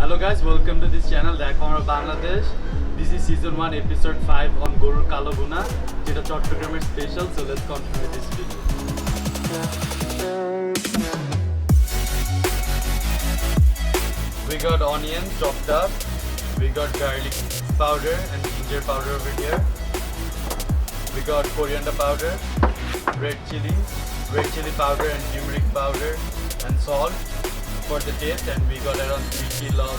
Hello guys, welcome to this channel Dekho Amra Bangladesh. This is season 1 episode 5 on Gorur Kalo Bhuna. It's a Chittagong special, so let's continue with this video. We got onions chopped up. We got garlic powder and ginger powder over here. We got coriander powder, red chili powder and turmeric powder and salt for the taste, and we got around 3 kg of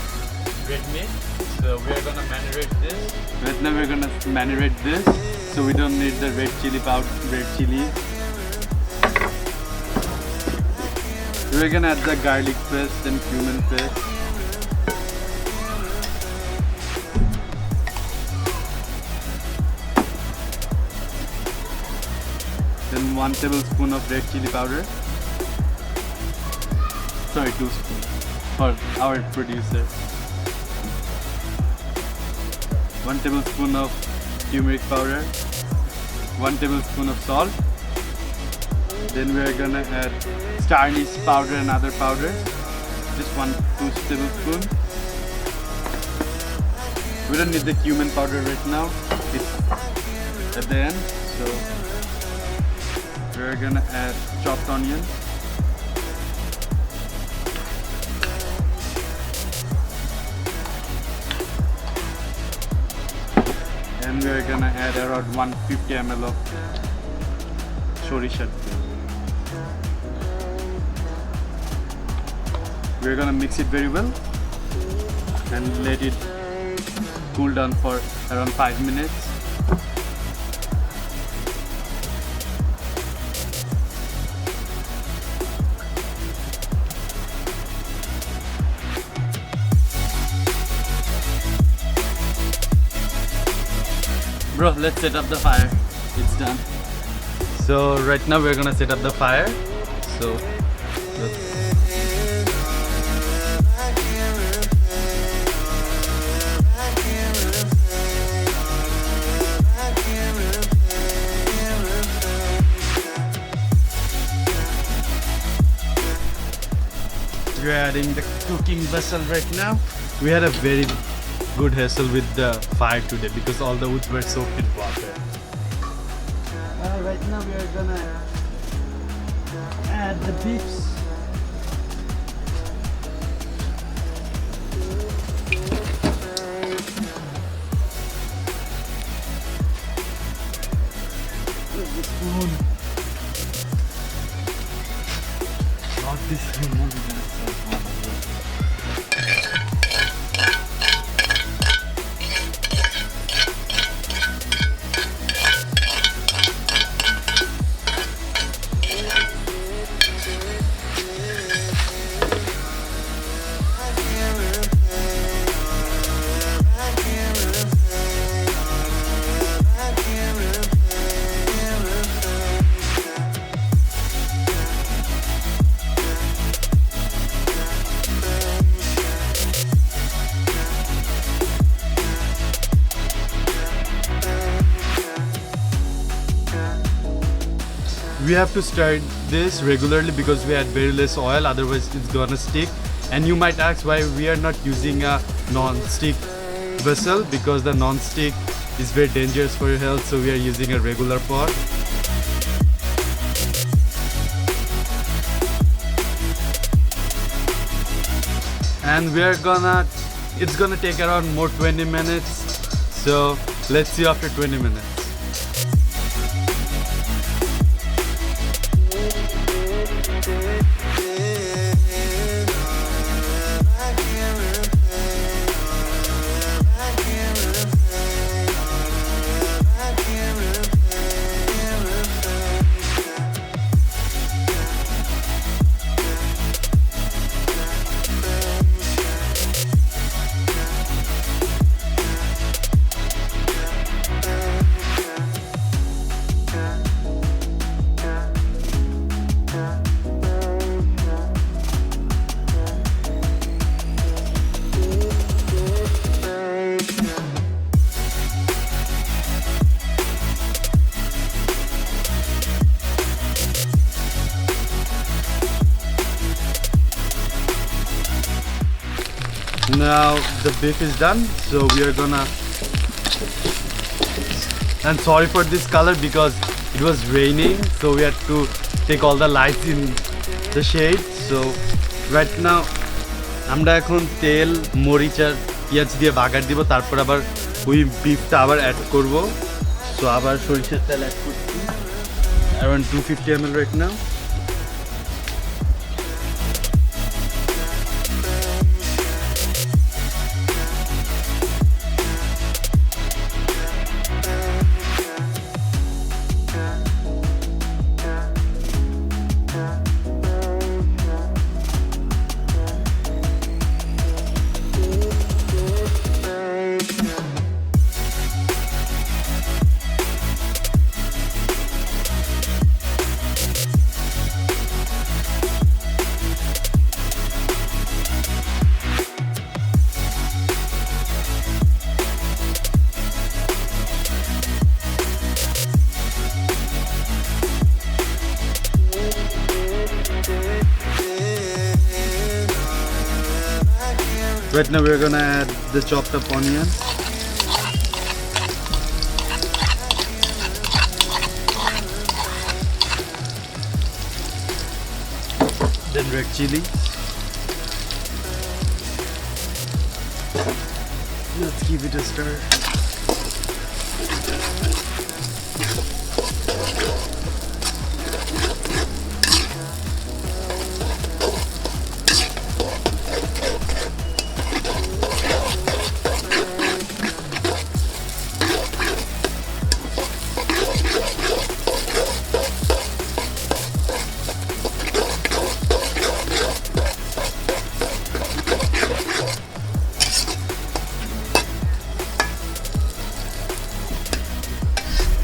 red meat. So we are gonna marinate this. Right now we're gonna marinate this, so we don't need the red chili powder, We're gonna add the garlic paste and cumin paste. Then 1 tablespoon of red chili powder. Sorry, 2 spoons for our producer. 1 tablespoon of turmeric powder. 1 tablespoon of salt. Then we are gonna add star anise powder and other powder. Just 2 tablespoons. We don't need the cumin powder right now. It's at the end. So we're gonna add chopped onion. And we're gonna add around 150 ml of sorishar teil. We're gonna mix it very well and let it cool down for around 5 minutes. Bro, let's set up the fire. It's done. So right now we're gonna set up the fire. So we're adding the cooking vessel right now. We had a very good hassle with the fire today because all the woods were soaked in water. Right now we are gonna add the beefs. The spoon. Not this spoon. We're gonna start one. We have to stir this regularly because we had very less oil, otherwise it's gonna stick. And you might ask why we are not using a non-stick vessel, because the non-stick is very dangerous for your health, so we are using a regular pot. And it's gonna take around more 20 minutes, so let's see after 20 minutes. Now the beef is done, so we are gonna. And sorry for this color because it was raining, so we had to take all the lights in the shade. So right now আমরা এখন তেল মরিচ আর পেঁয়াজ দিয়ে বাগার দিব, তারপর আবার ওই বিফটা আবার অ্যাড করব। সো আবার সরিষার তেল অ্যাড করছি around 250 ml right now. Right now we're gonna add the chopped up onion. Then red chili. Let's give it a stir.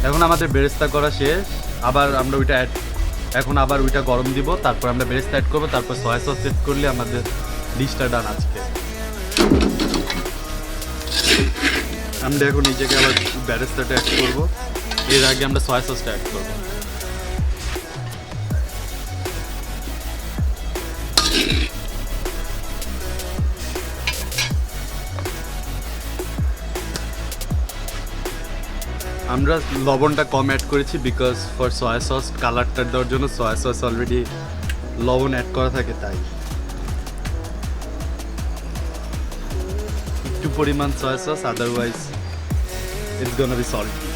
এখন আমাদের বেরেস্তা করা শেষ, আবার আমরা ওইটা এখন আবার ওইটা গরম দিব, তারপর আমরা বেরেস্তা অ্যাড করবো, তারপর সয়া সস সেট করলে আমাদের ডিশটা ডান আজকে। আমরা এখন এই জায়গায় আবার বেরেস্তাটা অ্যাড করবো, এর আগে আমরা সয়া সসটা অ্যাড করবো। আমরা লবণটা কম অ্যাড করেছি বিকজ ফর সয়া সস কালারটা দেওয়ার জন্য সয়া সস অলরেডি লবণ অ্যাড করা থাকে, তাই একটু পরিমাণ soya sauce, otherwise it's gonna be salty.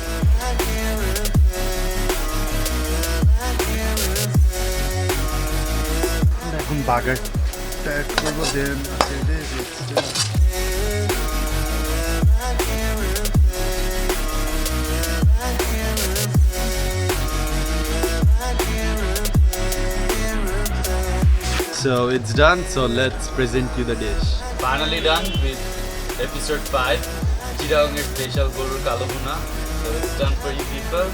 এখন বাগারটা অ্যাড করবো, দেন So it's done, so let's present you the dish. Finally done with episode 5, Chittagong special Gorur Kalo Bhuna. So it's done for you people.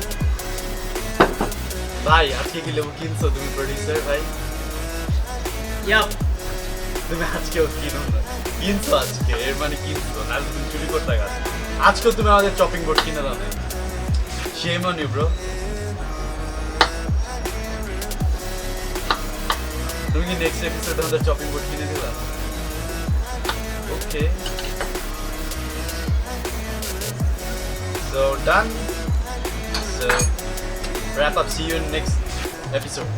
Bhai, আজকে কি লেবু কিনছো তুমি producer ভাই? Yup. তুমি আজকেও কিনছো আজকে, এর মানে কিনছো, নাহলে তুমি চুরি করতে গেছো। আজকেও তুমি আমাদের চপিং বোর্ড কিনে দাও না। Shame on you bro. তুমি কি নেক্সট এপিসোডে আমাদের চপিং বোর্ড কিনে দিবা? ওকে, so done, so wrap up, see you in next episode.